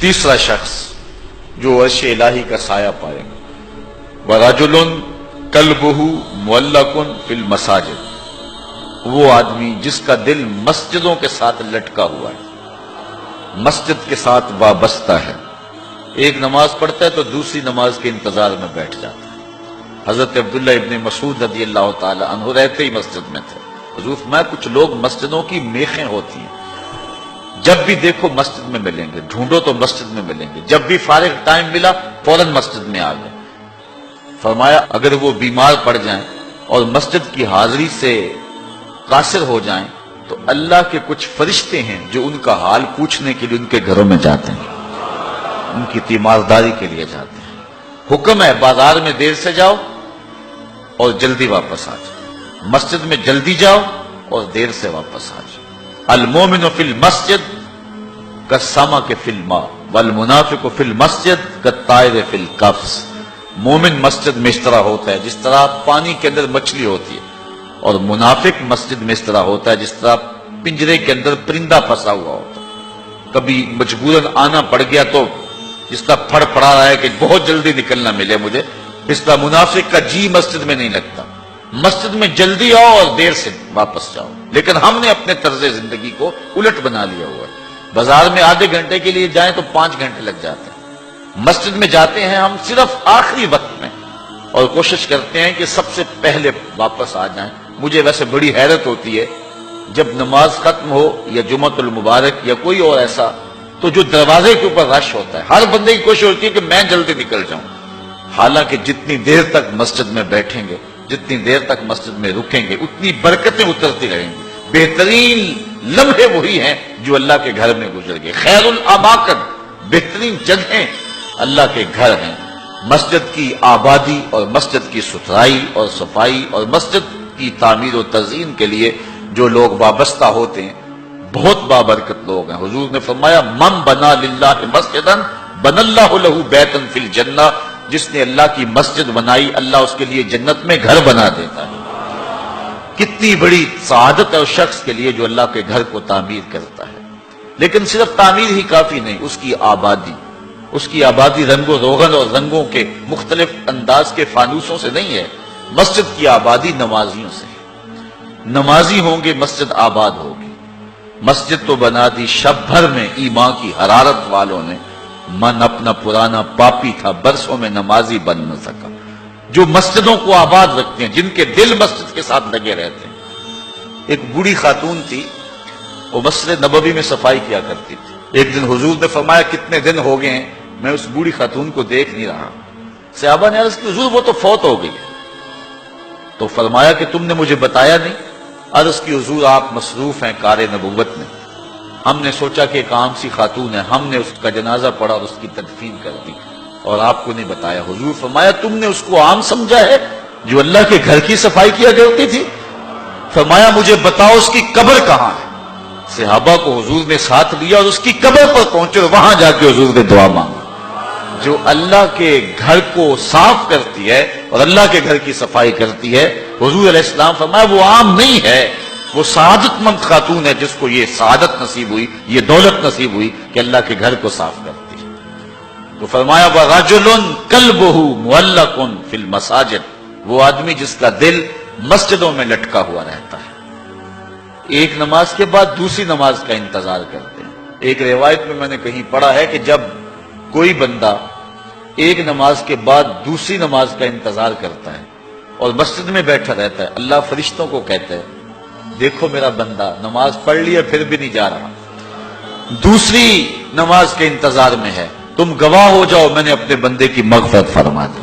تیسرا شخص جو عرش الہی کا سایہ پائے گا، وَرَجُلٌ قَلْبُهُ مُعَلَّقٌ فِي الْمَسَاجِدِ، وہ آدمی جس کا دل مسجدوں کے ساتھ لٹکا ہوا ہے، مسجد کے ساتھ وابستہ ہے، ایک نماز پڑھتا ہے تو دوسری نماز کے انتظار میں بیٹھ جاتا ہے۔ حضرت عبداللہ ابن مسعود رضی اللہ تعالی عنہ رہتے ہی مسجد میں تھے۔ حضور فرمایا کچھ لوگ مسجدوں کی میخیں ہوتی ہیں، جب بھی دیکھو مسجد میں ملیں گے، ڈھونڈو تو مسجد میں ملیں گے، جب بھی فارغ ٹائم ملا فوراً مسجد میں آ گئے۔ فرمایا اگر وہ بیمار پڑ جائیں اور مسجد کی حاضری سے قاصر ہو جائیں تو اللہ کے کچھ فرشتے ہیں جو ان کا حال پوچھنے کے لیے ان کے گھروں میں جاتے ہیں، ان کی تیمارداری کے لیے جاتے ہیں۔ حکم ہے بازار میں دیر سے جاؤ اور جلدی واپس آ جاؤ، مسجد میں جلدی جاؤ اور دیر سے واپس آ جاؤ۔ المومن فی المسجد کالسمک فی الماء والمنافق فی المسجد کالطائر فی القفص۔ مومن مسجد میں اس طرح ہوتا ہے جس طرح پانی کے اندر مچھلی ہوتی ہے، اور منافق مسجد میں اس طرح ہوتا ہے جس طرح پنجرے کے اندر پرندہ پھنسا ہوا ہوتا ہے، کبھی مجبوراً آنا پڑ گیا تو جس طرح پھڑ پڑا رہا ہے کہ بہت جلدی نکلنا ملے مجھے، اس طرح منافق کا جی مسجد میں نہیں لگتا۔ مسجد میں جلدی آؤ اور دیر سے واپس جاؤ، لیکن ہم نے اپنے طرز زندگی کو الٹ بنا لیا ہوا ہے۔ بازار میں آدھے گھنٹے کے لیے جائیں تو 5 گھنٹے لگ جاتے ہیں، مسجد میں جاتے ہیں ہم صرف آخری وقت میں اور کوشش کرتے ہیں کہ سب سے پہلے واپس آ جائیں۔ مجھے ویسے بڑی حیرت ہوتی ہے جب نماز ختم ہو یا جمعۃ المبارک یا کوئی اور ایسا، تو جو دروازے کے اوپر رش ہوتا ہے ہر بندے کی کوشش ہوتی ہے کہ میں جلدی نکل جاؤں، حالانکہ جتنی دیر تک مسجد میں بیٹھیں گے، جتنی دیر تک مسجد میں رکیں گے، اتنی برکتیں اترتی رہیں گی۔ بہترین لمحے وہی ہیں جو اللہ کے گھر میں گزر گئے۔ خیر الاماکن، بہترین جگہیں اللہ کے گھر ہیں۔ مسجد کی آبادی اور مسجد کی ستھرائی اور صفائی اور مسجد کی تعمیر و تزئین کے لیے جو لوگ وابستہ ہوتے ہیں بہت بابرکت لوگ ہیں۔ حضور نے فرمایا من بنا للہ مسجدا بنى اللہ لہ بیتا فی الجنہ، جس نے اللہ کی مسجد بنائی اللہ اس کے لیے جنت میں گھر بنا دیتا ہے۔ کتنی بڑی سعادت ہے اس شخص کے لیے جو اللہ کے گھر کو تعمیر کرتا ہے۔ لیکن صرف تعمیر ہی کافی نہیں، اس کی آبادی رنگ و روغن اور رنگوں کے مختلف انداز کے فانوسوں سے نہیں ہے، مسجد کی آبادی نمازیوں سے ہے۔ نمازی ہوں گے مسجد آباد ہوگی۔ مسجد تو بنا دی شب بھر میں ایمان کی حرارت والوں نے، من اپنا پرانا پاپی تھا برسوں میں نمازی بن نہ سکا۔ جو مسجدوں کو آباد رکھتے ہیں، جن کے دل مسجد کے ساتھ لگے رہتے ہیں۔ ایک بوڑھی خاتون تھی، وہ مسجد نبوی میں صفائی کیا کرتی تھی۔ ایک دن حضور نے فرمایا کتنے دن ہو گئے ہیں میں اس بوڑھی خاتون کو دیکھ نہیں رہا۔ صحابہ نے عرض کی حضور وہ تو فوت ہو گئی ہے۔ تو فرمایا کہ تم نے مجھے بتایا نہیں؟ عرض کی حضور آپ مصروف ہیں کار نبوت میں، ہم نے سوچا کہ ایک عام سی خاتون ہے، ہم نے اس کا جنازہ پڑھا اور اس کی تدفین کر دی اور آپ کو نہیں بتایا۔ حضور فرمایا تم نے اس کو عام سمجھا ہے جو اللہ کے گھر کی صفائی کیا کرتی تھی؟ فرمایا مجھے بتاؤ اس کی قبر کہاں ہے؟ صحابہ کو حضور نے ساتھ لیا اور اس کی قبر پر پہنچے اور وہاں جا کے حضور نے دعا مانگی۔ جو اللہ کے گھر کو صاف کرتی ہے اور اللہ کے گھر کی صفائی کرتی ہے، حضور علیہ السلام فرمایا وہ عام نہیں ہے، وہ سعادت مند خاتون ہے جس کو یہ سعادت نصیب ہوئی، یہ دولت نصیب ہوئی کہ اللہ کے گھر کو صاف کرتی ہے۔ تو فرمایا وَرَجُلٌ قَلْبُهُ مُعَلَّقٌ فِي الْمَسَاجِدِ، وہ آدمی جس کا دل مسجدوں میں لٹکا ہوا رہتا ہے، ایک نماز کے بعد دوسری نماز کا انتظار کرتے ہیں۔ ایک روایت میں نے کہیں پڑھا ہے کہ جب کوئی بندہ ایک نماز کے بعد دوسری نماز کا انتظار کرتا ہے اور مسجد میں بیٹھا رہتا ہے، اللہ فرشتوں کو کہتا ہے دیکھو میرا بندہ نماز پڑھ لیا پھر بھی نہیں جا رہا، دوسری نماز کے انتظار میں ہے، تم گواہ ہو جاؤ میں نے اپنے بندے کی مغفرت فرما دی۔